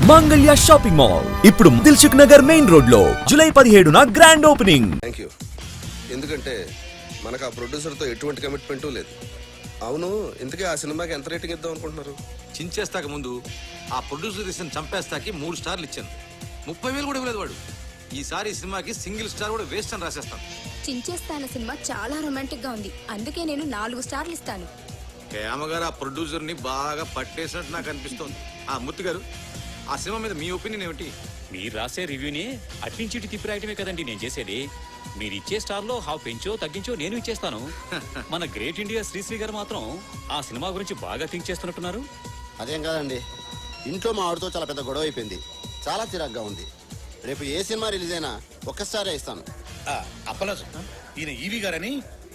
మాంగళ్య shopping mall ఇప్పుడు Dilsukhnagar main road లో జూలై 17న గ్రాండ్ ఓపెనింగ్. Thank you. ఎందుకంటే మనకు ఆ ప్రొడ్యూసర్తో ఎటువంటి కమిట్మెంట్ లేదు. అవును, ఇంతకీ ఆ సినిమాకి ఎంత రేటింగ్ ఇద్దాం అనుకుంటున్నారు? చించేస్తాక ముందు ఆ ప్రొడ్యూసర్ ఇచ్చిన చంపేస్తాకి 3 స్టార్లు ఇచ్చాను. 30,000 కూడా ఇవ్వలేదు వాడు. ఈసారి ఈ సినిమాకి సింగిల్ స్టార్ కూడా వేస్ట్ అని రాసేస్తాను. చించేస్తాన సినిమా చాలా రొమాంటిక్ గా ఉంది, అందుకే నేను 4 స్టార్లు ఇస్తాను. కేమగారు ఆ ప్రొడ్యూసర్ ని బాగా పట్టేసినట్టు నాకు అనిపిస్తోంది. ఆ మూర్తి గారు, ఆ సినిమా మీద మీ ఒపీనియన్ ఏమిటి? మీరు రాసే రివ్యూని అట్నుంచి ఇటు తిప్పి రాయటమే కదండి నేను చేసేది. మీరు ఇచ్చే స్టార్లో హాఫ్ పెంచో తగ్గించో నేను ఇచ్చేస్తాను. మన గ్రేట్ ఇండియా శ్రీశ్రీ గారు మాత్రం ఆ సినిమా గురించి బాగా థింక్ చేస్తున్నట్టున్నారు. అదేం కాదండి, ఇంట్లో మా ఆవిడతో చాలా పెద్ద గొడవ అయిపోయింది. చాలా చిరాగ్గా ఉంది. రేపు ఏ సినిమా రిలీజ్ అయినా 1 స్టారే ఇస్తాను. అప్పలాజు, ఈయన ఈవీ గారని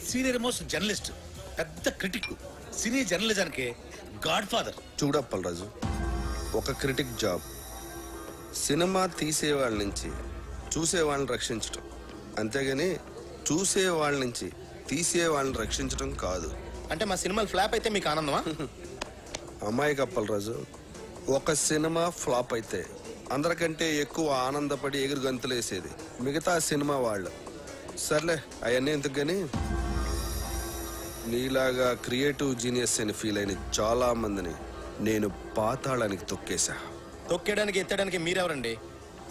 సీనియర్ మోస్ట్ జర్నలిస్ట్, పెద్ద క్రిటిక్, సినీ జర్నలిజానికి గాడ్ ఫాదర్. చూడప్పలరాజు, ఒక క్రిటిక్ జాబ్ సినిమా తీసేవాళ్ళ నుంచి చూసేవాళ్ళని రక్షించటం, అంతేగాని చూసేవాళ్ళ నుంచి తీసేవాళ్ళని రక్షించడం కాదు. అంటే మా సినిమాలు ఫ్లాప్ అయితే మీకు ఆనందమా? అమ్మాయి కప్పలరాజు, ఒక సినిమా ఫ్లాప్ అయితే అందరికంటే ఎక్కువ ఆనందపడి ఎగురు గంతులేసేది మిగతా సినిమా వాళ్ళు. సర్లే, అవన్నీ ఎందుకు కానీ నీలాగా క్రియేటివ్ జీనియస్ అని ఫీల్ అయిన చాలా మందిని నేను పాతాళానికి తొక్కేశా. తొక్కేయడానికి ఎత్తడానికి మీరెవరండి?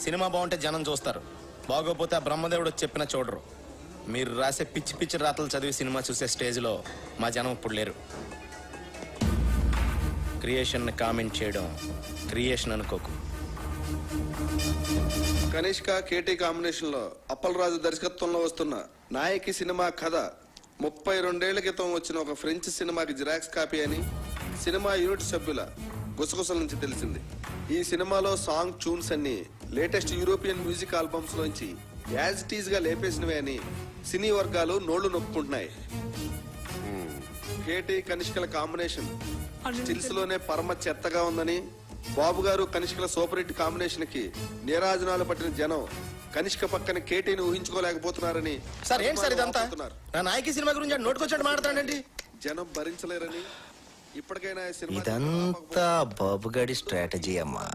సినిమా బాగుంటే జనం చూస్తారు, బాగోపోతే ఆ బ్రహ్మదేవుడు చెప్పినా చూడరు. మీరు రాసే పిచ్చి పిచ్చి రాతలు చదివి సినిమా చూసే స్టేజ్లో మా జనం ఇప్పుడు లేరు. క్రియేషన్ని కామెంట్ చేయడం క్రియేషన్ అనుకోకు. కనిష్క కేటీ కాంబినేషన్ లో అప్పలరాజు దర్శకత్వంలో వస్తున్న నాయకి సినిమా కథ 32 ఏళ్ల క్రితం వచ్చిన ఒక ఫ్రెంచ్ సినిమాకి జిరాక్స్ కాపీ అని సినిమా యూనిట్ సభ్యుల గుసగుసల నుంచి తెలిసింది. ఈ సినిమాలో సాంగ్ ట్యూన్స్ అన్ని లేటెస్ట్ యూరోపియన్ మ్యూజిక్ ఆల్బమ్స్ లోంచి యాజ్ ఇట్ ఈజ్ గా లేపేసినవే అని సినీ వర్గాలు నోళ్లు నొప్పుకుంటున్నాయి. కేటీ కనిష్కల కాంబినేషన్ స్టిల్స్ లోనే పరమ చెత్తగా ఉందని, బాబు గారు కనిష్కల సూపర్ హిట్ కాంబినేషన్ కి నీరాజనాలు పట్టిన జనం కనిష్క పక్కన కేటీని ఊహించుకోలేకపోతున్నారని. సార్ ఏంటి సార్ ఇదంతా? నా నాయకి సినిమా గురించి నోటుకొచ్చాడు మాట్లాడండి. జనం భరించలేరని ఇప్పటికైనా ఇదంతా బాబుగాడి స్ట్రాటజీ అమ్మా.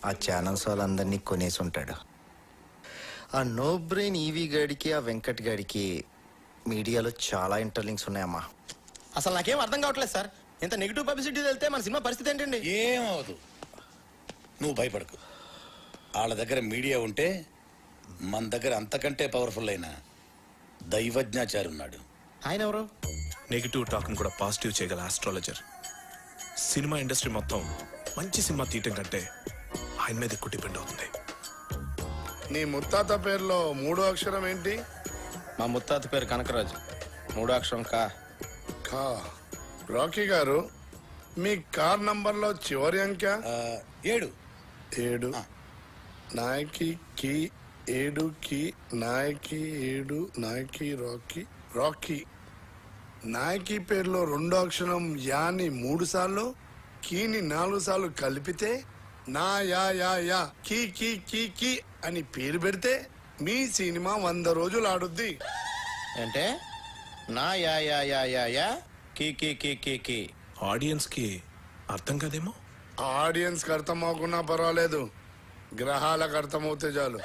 ఆ ఛానల్స్ వాళ్ళందరినీ కొనేసి ఉంటాడు. ఆ నో బ్రెయిన్ ఈవీ గాడికి ఆ వెంకట్ గాడికి మీడియాలో చాలా ఇంటర్లింక్స్ ఉన్నాయమ్మా. అసలు నాకేం అర్థం కావట్లేదు సార్. ఇంత నెగిటివ్ పబ్లిసిటీ వెళ్తే మన సినిమా పరిస్థితి ఏంటండి? ఏమవదు, నువ్వు భయపడకు. వాళ్ళ దగ్గర మీడియా ఉంటే మన దగ్గర అంతకంటే పవర్ఫుల్ అయిన దైవజ్ఞాచారి ఉన్నాడు. ఆయన ఎవరు? నెగిటివ్ టాక్ని కూడా పాజిటివ్ చేయగల ఆస్ట్రాలజర్. సినిమా ఇండస్ట్రీ మొత్తం మంచి సినిమా తీయటం కంటే ఆయన మీద ఎక్కువ డిపెండ్ అవుతుంది. నీ ముత్తాత పేరులో 3వ అక్షరం ఏంటి? మా ముత్తాత పేరు కనకరాజు. 3వ అక్షరం కా. కా. రాకీ గారు, మీ కార్ నంబర్ లో చివరి అంకె? 7. 7. నాయకి కి 7 కి నాయకి 7 నాయకి రాకీ రాకీ. నాయకి పేరులో 2వ అక్షరం యాని 3 సార్లు, కీని 4 సార్లు కలిపితే నా యా యా యా కీ కీ కీ కీ అని పేరు పెడితే మీ సినిమా 100 రోజులు ఆడుద్ది. అంటే నా యా యా యా యా యా కీ కీ కీ కీ కీ. ఆడియన్స్ కి అర్థం కాదేమో. ఆడియన్స్ కి అర్థం అవ్వకున్నా పర్వాలేదు, గ్రహాలకు అర్థమవుతే చాలు.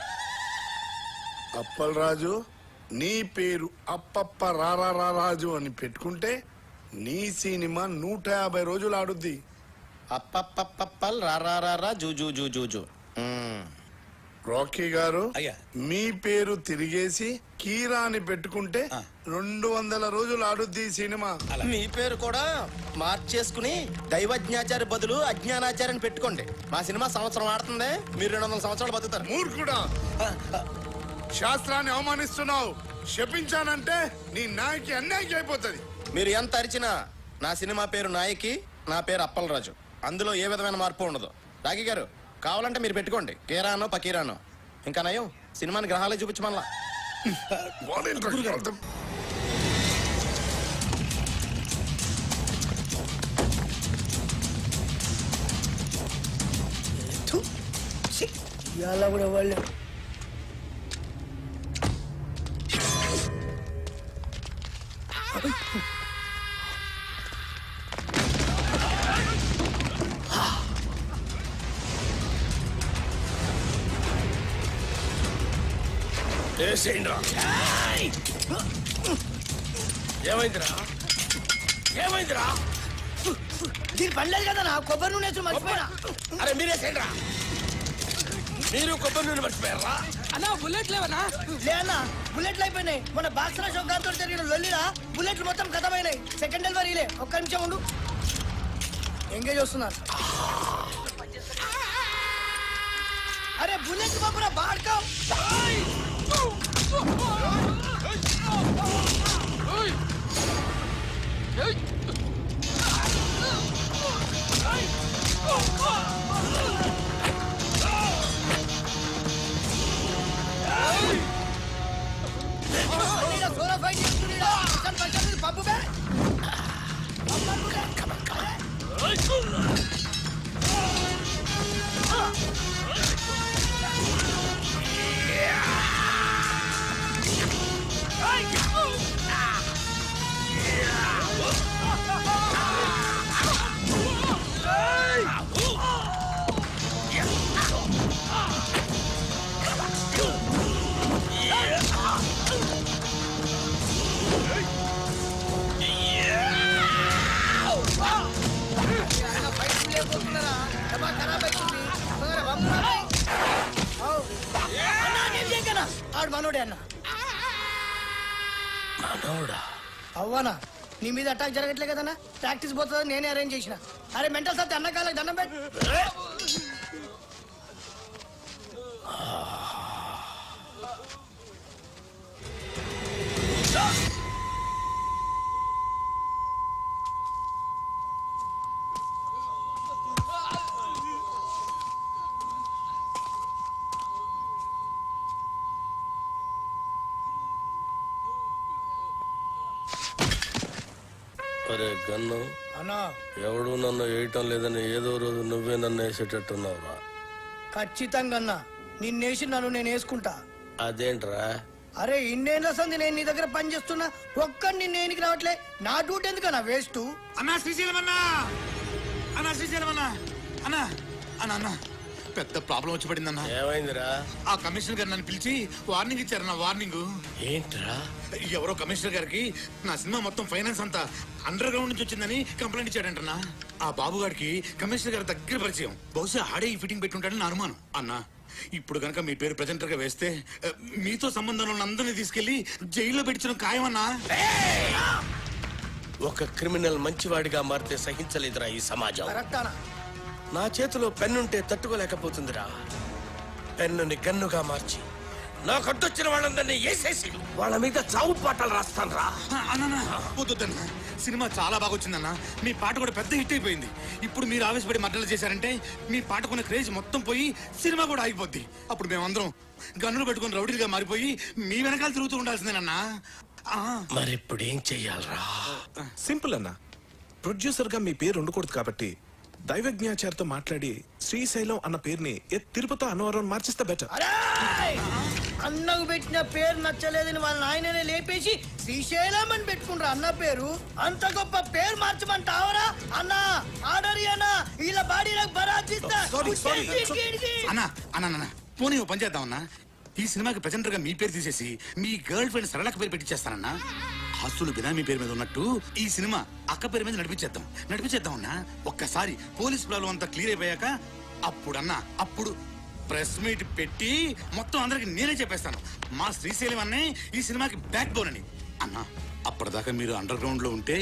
అప్పలరాజు, నీ పేరు అప్పప్ప రారా రారాజు అని పెట్టుకుంటే నీ సినిమా 150 రోజులు ఆడుద్ది. అప్పప్పప్పల్ రారా zoo zoo zoo zoo zoo. Rocky గారు, అయ్యా. మీ పేరు తిరిగేసి కీరా అని పెట్టుకుంటే 200 రోజులు ఆడుద్ది ఈ సినిమా. మీ పేరు కూడా మార్చేసుకుని దైవజ్ఞాచారి బదులు అజ్ఞానాచార్యని పెట్టుకోండి. మా సినిమా సంవత్సరం ఆడుతుంది, మీరు 200 సంవత్సరాలు బతుకుతారు. మూర్ఖుడా, శాస్త్రాన్ని అవమానిస్తున్నావు. శపించానంటే నీ నాయకి అన్యాయం అయిపోతుంది. మీరు ఎంత అరిచినా నా సినిమా పేరు నాయకి, నా పేరు అప్పలరాజు. అందులో ఏ విధమైన మార్పు ఉండదు. రాకీ గారు, కావాలంటే మీరు పెట్టుకోండి కేరానో పకీరానో. ఇంకా నయం, సినిమాని గ్రహాలే చూపించమల్లా. ఏమైందిరా ఏమైందిరా దీని పడలేదు కదా నా కొబ్బరి నూనె వేసి మర్చిపోయినా. అరే మీరేసేయండిరా మీరు కొబ్బరి నూనె మర్చిపోయారా అన్నా బుల్లెట్ లేవనా? లేనా బుల్లెట్లు అయిపోయినాయి. మన బాక్సర షోకాంతో జరిగిన లొల్లిరా బుల్లెట్లు మొత్తం కథమైనాయి. సెకండ్ డెలివరీలే. ఒక్క నిమిషం ఉండు. ఎంగేజ్ వస్తున్నారు. అరే బుల్లెట్ బాబురా బాడ్కో. సోలా ఫైట్ చేస్తున్నాడా? పప్పు బే ఆడు మనోడే అన్న. మనోడా? అవ్వనా నీ మీద అటాక్ జరగట్లే కదన్నా. ప్రాక్టీస్ పోతుందని నేనే అరేంజ్ చేసిన. అరే మెంటల్ సత్తి అన్న కాళ్ళకి దండం పెట్టి. అరే గన్ను అన్నా ఎవడు నన్ను వేయటం లేదని ఏదో రోజు నువ్వే నన్ను వేసేటట్టున్నావురా. ఖచ్చితంగా అన్నా నిన్నేసి నన్ను నేను వేసుకుంటా. అదేంట్రా? అరే ఇన్నేళ్ళ సంది నేను నీ దగ్గర పని చేస్తున్నా. ఒక్కడిని నేనికి రావట్లే. నా డ్యూటీ ఎందుకన్నా వేస్ట్. అన్నా శ్రీశైలం అన్నా అన్నా శ్రీశైలం అన్నా అన్నా అన్నా అన్నా పెద్ద ప్రాబ్లం వచ్చి పడిందన్నా. ఏమైందిరా? ఆ కమిషనర్ గారు నన్ను పిలిచి వార్నింగ్ ఇచ్చారన్నా. వార్నింగ్ ఏంట్రా? ఎవరో కమిషనర్ గారికి నా సినిమా మొత్తం ఫైనాన్స్ అంతా అండర్ గ్రౌండ్ నుంచి వచ్చిందని కంప్లైంట్ ఇచ్చాడంటన్నా. ఆ బాబు గారికి కమిషనర్ గారి దగ్గర పరిచయం. బహుశా ఆడే ఈ ఫిట్టింగ్ పెట్టుంటాడని నా అనుమానం. అన్నా ఇప్పుడు కనుక మీ పేరు ప్రెజెంటర్ గా వేస్తే మీతో సంబంధం ఉన్న అందరినీ తీసుకెళ్లి జైల్లో పెట్టించడం ఖాయమన్నా. ఒక క్రిమినల్ మంచివాడిగా మారితే సహించలేదురా ఈ సమాజం. నా చేతిలో పెన్నుంటే తట్టుకోలేకపోతుందిరా. పెన్నుని గన్నుగా మార్చి నాకు అడ్డొచ్చిన వాళ్ళందరినీ వేసేసి వాళ్ళ మీద చావు పాటలు రాస్తాను రా. అన్నా వద్దన్నా, సినిమా చాలా బాగా వచ్చిందన్నా. మీ పాట కూడా పెద్ద హిట్ అయిపోయింది. ఇప్పుడు మీరు ఆవేశపడి మర్డర్లు చేశారంటే మీ పాటకున్న క్రేజ్ మొత్తం పోయి సినిమా కూడా ఆగిపోద్ది. అప్పుడు మేమందరం గన్నులు పెట్టుకుని రౌడీలుగా మారిపోయి మీ వెనకాల తిరుగుతూ ఉండాల్సిందేనన్నా. మరి ఇప్పుడు ఏం చెయ్యాలరా? సింపుల్ అన్న. ప్రొడ్యూసర్ గా మీ పేరు ఉండకూడదు కాబట్టి దైవజ్ఞాచారితో మాట్లాడి శ్రీశైలం అన్న పేరుని తిరుపతి అన్నవరం మార్చిస్తే బెటర్. అన్నకు పెట్టిన పేరు నచ్చలేదని వాళ్ళ ఆయననే లేపేసి శ్రీశైలం అని పెట్టుకుంటారు అన్న పేరు. అంత గొప్ప పేరు మార్చమంటావరా అన్న? ఆర్డర్ అన్నా ఇలా బాడీ నాకు బరాజిస్తా. అన్నా అన్నా పోనీ ఓ పని చేద్దామన్నా. ఈ సినిమాకి ప్రెజెంటర్ గా మీ పేరు తీసేసి మీ గర్ల్ ఫ్రెండ్ సరళక పేరు పెట్టించేస్తానన్నా. ఆస్తులు బినామీ పేరు మీద ఉన్నట్టు ఈ సినిమా అక్క పేరు మీద నడిపించేద్దాం అన్నా. ఒక్కసారి పోలీస్ ప్రాబ్లం అంతా క్లియర్ అయిపోయాక అప్పుడు ప్రెస్ మీట్ పెట్టి మొత్తం అందరికి నేనే చెప్పేస్తాను మా శ్రీశైలం అన్నే ఈ సినిమాకి బ్యాక్ బోన్ అని. అన్నా అప్పటిదాకా మీరు అండర్ గ్రౌండ్ లో ఉంటే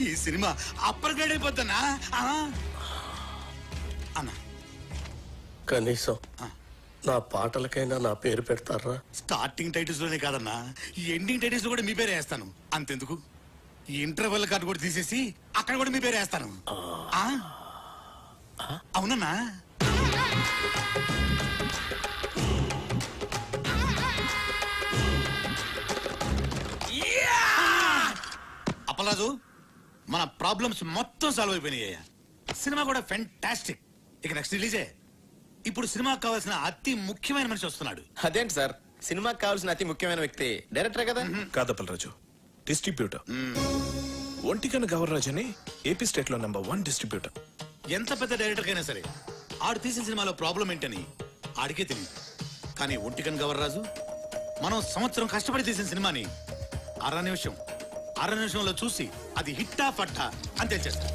ఈ సినిమా అప్పర్ గ్రేడ్ అయిపోద్దన్నా. అన్నా కనీసం నా పాటలకైనా నా పేరు పెడతారా? స్టార్టింగ్ టైటిల్స్ లోనే కాదన్నా, ఈ ఎండింగ్ టైటిల్స్ లో కూడా మీ పేరే వేస్తాను. అంతెందుకు ఈ ఇంటర్వెల్ కార్డు కూడా తీసేసి అక్కడ కూడా మీ పేరే వేస్తాను. అవునన్నా? అప్పలరాజు మన ప్రాబ్లమ్స్ మొత్తం సాల్వ్ అయిపోయినాయి. సినిమా కూడా ఫెంటాస్టిక్. ఇక నెక్స్ట్ రిలీజే. ఇప్పుడు సినిమాకి కావాల్సిన అతి ముఖ్యమైన మనిషి వస్తున్నాడు. అదేంటి సార్, సినిమాకి కావాల్సిన అతి ముఖ్యమైన వ్యక్తి డైరెక్టర్ కదా? కాదప్పలరాజు, డిస్ట్రిబ్యూటర్. ఒంటికన్ గవర్రాజ్ అని ఏపీ స్టేట్ లో #1 డిస్ట్రిబ్యూటర్. ఎంత పెద్ద డైరెక్టర్ అయినా సరే ఆడు తీసిన సినిమాలో ప్రాబ్లం ఏంటని ఆడికే తెలియదు. కానీ ఒంటికన్ గవర్రాజు మనం సంవత్సరం కష్టపడి తీసిన సినిమాని అర నిమిషంలో చూసి అది హిట్టా పట్టా అని తెలిచేస్తా.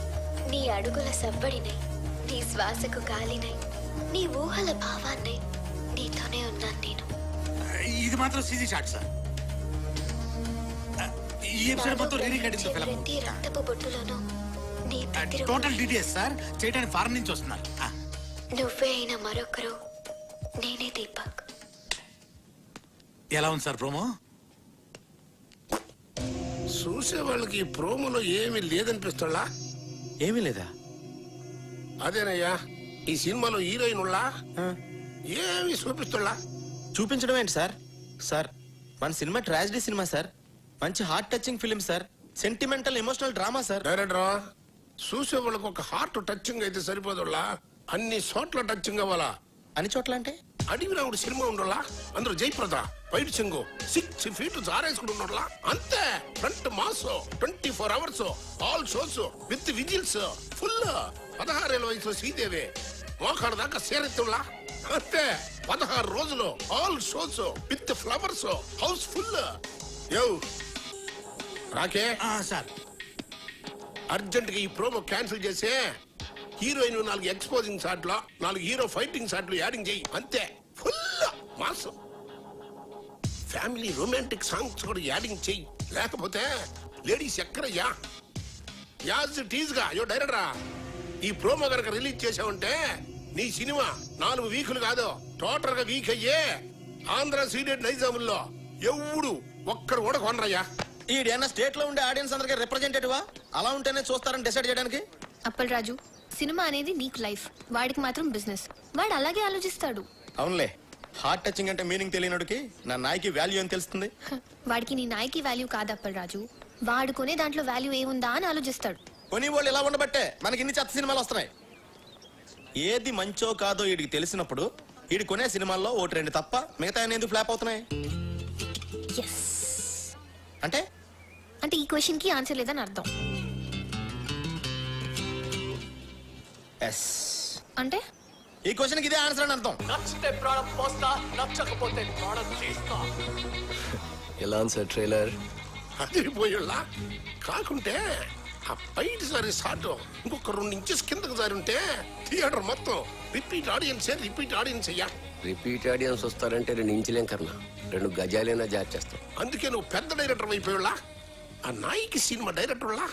నీ అడుగుల సవ్వడినై, నీ శ్వాసకు గాలినై, నీ ఊహల భావాన్నై నీతోనే ఉన్నాను నేను. ఇది మాత్రం సీజీ షాట్ సార్. ఈ ఎపిసోడ్ మొత్తం రీరికార్డింగ్ ఫిల్మ్. ప్రతి రక్తపు బొట్టులోనూ నీ ప్రతిరూపం. టోటల్ డీటెయిల్స్ సార్ చేయడానికి ఫారెన్ నుంచి వస్తున్నారు. నువ్వే అయిన మరొకరు నేనే దీపక్. ఎలా ఉంది సార్ ప్రోమో? చూసే వాళ్ళకి ఈ ప్రోమోలో ఏమీ లేదనిపిస్తుందా? ఏమీ లేదా? అదేనయ్యా, ఈ సినిమాలో హీరోయిన్ ఉళ్ళా ఏమి చూపిస్తుందా? చూపించడం ఏంటి సార్? సార్ మన సినిమా ట్రాజడీ సినిమా సార్. మంచి heart touching film sir. Sentimental emotional drama sir. డైరెక్టరా, చూసే వాళ్ళకి ఒక హార్ట్ టచింగ్ అయితే సరిపోదులా, అన్ని చోట్ల టచింగ్ అవ్వాలా. అన్ని చోట్ల అంటే అడిగి రావుడు సినిమా ఉండాలా, అందులో జయప్రద వైట్ సింగు 6 feet జారేసుకుని ఉండలా, అంతే. Front mass 24 hours all shows with whistles full. 16 ఏళ్ళ వయసులో శ్రీదేవి మోకాడు దాకా సేరెత్తులా, అంతే. 16 రోజులు all shows with flowers house full. యో రాకే సార్, అర్జెంట్ గా ఈ ప్రోమో క్యాన్సిల్ చేసే హీరోయిన్ 4 ఎక్స్పోజింగ్ షాట్లు, 4 హీరో ఫైటింగ్ షాట్లు యాడింగ్ చేయి, అంతే. Full mass. Family romantic songs కూడా యాడింగ్ చెయ్యి, లేకపోతే లేడీస్ ఎక్కడయ్యా. యాజ్ టీజ్ గా యో డైరెక్టరా, ఈ ప్రోమో కనుక రిలీజ్ చేసావంటే నీ సినిమా 4 వీకులు కాదు, టోటల్ గా వీక్ అయ్యే ఆంధ్ర సీడెడ్ నైజాముల్లో ఎవడు ఒక్కరు కూడా కొనరయ్యా. ఈడేనా స్టేట్ లో ఉండే ఆడియన్స్ అందరికి రిప్రజెంటేటివా? అలా ఉంటేనే చూస్తారని డిసైడ్ చేయడానికి. అప్పల్ రాజు, సినిమా అనేది నీకు లైఫ్, వాడికి మాత్రం బిజినెస్. వాడు అలాగే ఆలోచిస్తాడు. అవునులే, హార్ట్ టచింగ్ అంటే మీనింగ్ తెలియనుడికి నా నాయకి వాల్యూ అని తెలుస్తుంది. వాడికి నీ నాయకి వాల్యూ కాదు అప్పల్ రాజు, వాడుకునే దాంట్లో వాల్యూ ఏముందా అని ఆలోచిస్తాడు. కొని వాళ్ళు ఇలా ఉండబట్టే మనకి ఇన్ని చెత్త సినిమాలు వస్తున్నాయి. ఏది మంచో కాదో వీడికి తెలిసినప్పుడు వీడి కొనే సినిమాల్లో 1-2 తప్ప మిగతా ఎందుకు ఫ్లాప్ అవుతున్నాయి? ఎస్ అంటే అంటే ఈ క్వశ్చన్ కి ఆన్సర్ లేదని అర్థం. ఎస్ అంటే ఈ క్వశ్చన్ కి ఇదే ఆన్సర్ అని అర్థం. ఎలా సార్ ట్రైలర్? అది పోయేలా కాకుంటే ఆ బయట సారి సాటు ఇంకొక 2 inches కిందకు జారి ఉంటే థియేటర్ మొత్తం రిపీట్ ఆడియన్స్ అయ్యా. రిపీట్ ఆడియన్స్ వస్తారంటే 2 ఇంచులేం కన్నా 2 గజాలైనా జార్ చేస్తాం. అందుకే నువ్వు పెద్ద డైరెక్టర్ అయిపోయేలా, ఆ నాయికి సినిమా డైరెక్టర్లా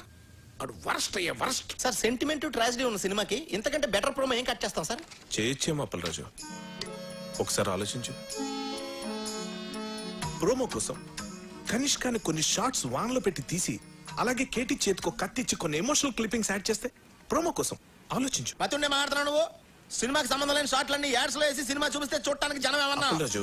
అడు వరస్ట్ అయ్యా, వరస్ట్. సార్ సెంటిమెంట్ ట్రాజడీ ఉన్న సినిమాకి ఇంతకంటే బెటర్ ప్రోమో ఏం కట్ చేస్తాం సార్? చేయొచ్చేమో అప్పలరాజు, ఒకసారి ఆలోచించు. ప్రోమో కోసం కనిష్కాని కొన్ని షార్ట్స్ వాన్ లో పెట్టి తీసి అలాగే కేటీ చేతికో కత్తిచ్చి కొన్ని ఎమోషనల్ క్లిప్పింగ్స్ యాడ్ చేస్తే ప్రోమో కోసం ఆలోచించు. మతుండే మాట్లాడుతున్నావు నువ్వు. సినిమాకి సంబంధం లేని షాట్లన్నీ యాడ్స్ లో వేసి సినిమా చూపిస్తే చూడటానికి జనం ఏమన్నా? అప్పలరాజు,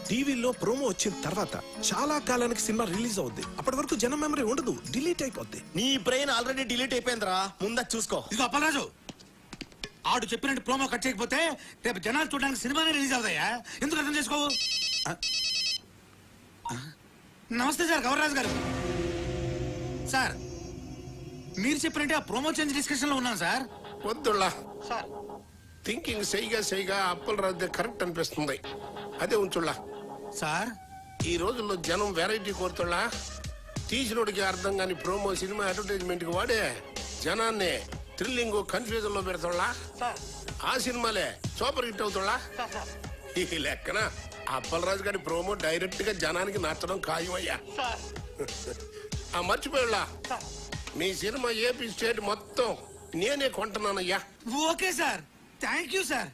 టీవీలో ప్రోమో వచ్చిన తర్వాత చాలా కాలానికి సినిమా రిలీజ్ అవుద్ది. అప్పటి వరకు జనం మెమరీ ఉండదు, డిలీట్ అయిపోద్ది. నీ బ్రెయిన్ ఆల్రెడీ డిలీట్ అయిపోయిందిరా, ముందు చూసుకో. ఇదిగో అప్పలరాజు, ఆడు చెప్పినట్టు ప్రోమో కట్ చేయకపోతే రేపు జనాలు చూడడానికి సినిమానే రిలీజ్ అవుతాయా? ఎందుకు అర్థం చేసుకోవు? నమస్తే సార్, గౌరరాజు గారు. సార్ మీరు చెప్పినట్టే ఆ ప్రోమో చేంజ్ డిస్కషన్ లో ఉన్నాను సార్. వద్దులా థింకింగ్ సైగా అప్పలరాజు కరెక్ట్ అనిపిస్తుంది, అదే ఉంచుళ్ళా. సార్ ఈ రోజుల్లో జనం వెరైటీ కోరుతుళ్ళా. తీసినోడికి అర్థం కాని ప్రోమో సినిమా అడ్వర్టైజ్మెంట్ కి వాడే జనాన్ని థ్రిల్లింగ్ కన్ఫ్యూజన్ లో పెడతాళ్ళా. ఆ సినిమాలే సూపర్ హిట్ అవుతుళ్ళా. ఈ లెక్కన అప్పలరాజు గారి ప్రోమో డైరెక్ట్ గా జనానికి నచ్చడం ఖాయమయ్యా. ఆ మర్చిపోయాళ్ళా, మీ సినిమా ఏపీ స్టేట్ మొత్తం నేనే కొంటున్నానయ్యా. Okay sir, thank you sir.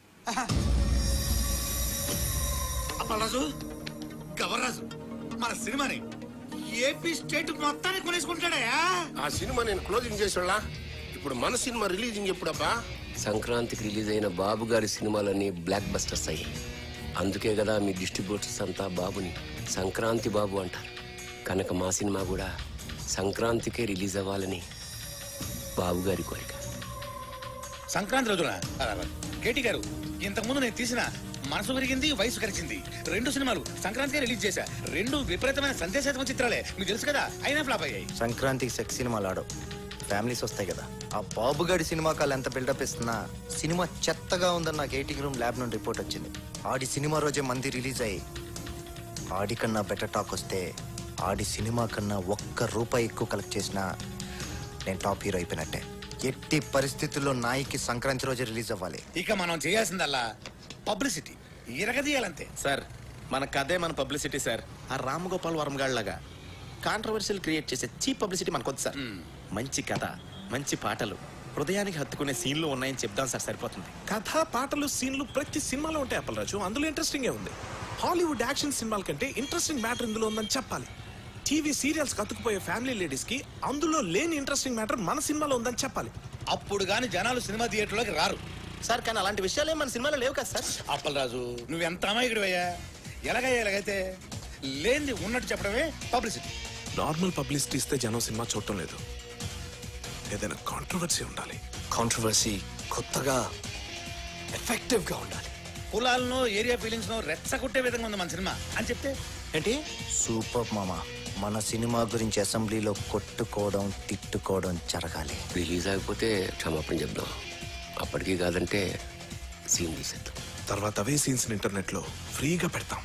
Appalaraju, Gavarraju మన సినిమాని ఏపీ స్టేట్ మొత్తాన్ని కొనేసుకుంటాడయా. ఆ సినిమా నేను క్లోజింగ్ చేసేళ్ళా. ఇప్పుడు మన సినిమా రిలీజింగ్ ఎప్పుడబ్బా? సంక్రాంతికి రిలీజ్ అయిన బాబు గారి సినిమాలన్నీ బ్లాక్ బస్టర్స్ అయ్యాయి. అందుకే కదా మీ డిస్ట్రిబ్యూటర్స్ అంతా బాబుని సంక్రాంతి బాబు అంటారు. కనుక మా సినిమా కూడా సంక్రాంతికే రిలీజ్ అవ్వాలని బాబు గారి కోరిక. సంక్రాంతి రోజున కేటీ గారు, ఇంతకుముందు నేను తీసిన మనసు విరిగింది వయసు కలిసింది 2 సినిమాలు సంక్రాంతికి రిలీజ్ చేశా. 2 విపరీతమైన సందేశాత్మక చిత్రాలే, మీకు తెలుసు కదా, అయినా ఫ్లాప్ అయ్యాయి. సంక్రాంతికి సెక్స్ సినిమాలు ఆడవు, ఫ్యామిలీస్ వస్తాయి కదా. ఆ బాబుగాడి సినిమా కాల్ ఎంత బిల్డప్ ఇస్తున్నా సినిమా చెత్తగా ఉందని నాకు 80 రూమ్ ల్యాబ్ నుండి రిపోర్ట్ వచ్చింది. ఆడి సినిమా రోజే మంది రిలీజ్ అయ్యి ఆడికన్నా బెటర్ టాక్ వస్తే ఆడి సినిమా కన్నా ₹1 ఎక్కువ కలెక్ట్ చేసినా నేను టాప్ హీరో అయిపోయినట్టే. ఎట్టి పరిస్థితుల్లో నాయికి సంక్రాంతి రోజు రిలీజ్ అవ్వాలి. ఇక మనం చేయాల్సిందల్లా పబ్లిసిటీ ఇరగదీయాలంతే. సార్ మన కథే మన పబ్లిసిటీ సార్. ఆ రామ్ గోపాల్ వర్మ గాళ్ళగా కాంట్రవర్షియల్ క్రియేట్ చేసే చీప్ పబ్లిసిటీ మనకొద్దు సార్. మంచి కథ, మంచి పాటలు, హృదయానికి హత్తుకునే సీన్లు ఉన్నాయని చెప్దాం సార్, సరిపోతుంది. కథ, పాటలు, సీన్లు ప్రతి సినిమాలో ఉంటాయి అప్పలరాజు. అందులో ఇంట్రెస్టింగే ఉంది. హాలీవుడ్ యాక్షన్ సినిమాల కంటే ఇంట్రెస్టింగ్ మ్యాటర్ ఇందులో ఉందని చెప్పాలి. టీవీ సీరియల్స్ కతుకుపోయే ఫ్యామిలీ లేడీస్ కి అందులో లేని ఇంట్రెస్టింగ్ మ్యాటర్ మన సినిమాలో ఉందని చెప్పాలి. అప్పుడు గాని జనాలు సినిమా థియేటర్లోకి రారు సార్. కానీ అలాంటి విషయాలు మన సినిమాలో లేవు కదా సార్. అప్పలరాజు నువ్వెంత అమాయకుడివయ్యా. ఎలాగైతే లేనిది ఉన్నట్టు చెప్పడమే పబ్లిసిటీ. నార్మల్ పబ్లిసిటీ ఇస్తే జనం సినిమా చూడటం లేదు. ఏదైనా కాంట్రవర్సీ ఉండాలి. కాంట్రవర్సీ కొత్తగా ఎఫెక్టివ్ గా ఉండాలి. కులాలను ఏరియా ఫీలింగ్స్ రెచ్చగొట్టే విధంగా ఉంది మన సినిమా అని చెప్తే ఏంటి సూపర్ మామ. మన సినిమా గురించి అసెంబ్లీలో కొట్టుకోవడం, తిట్టుకోవడం జరగాలి. రిలీజ్ అయిపోతే క్షమాపణ చెప్దాం. అప్పటికీ కాదంటే సీన్ తీసేద్దాం. తర్వాత అవే సీన్స్ ఇంటర్నెట్ లో ఫ్రీగా పెడతాం.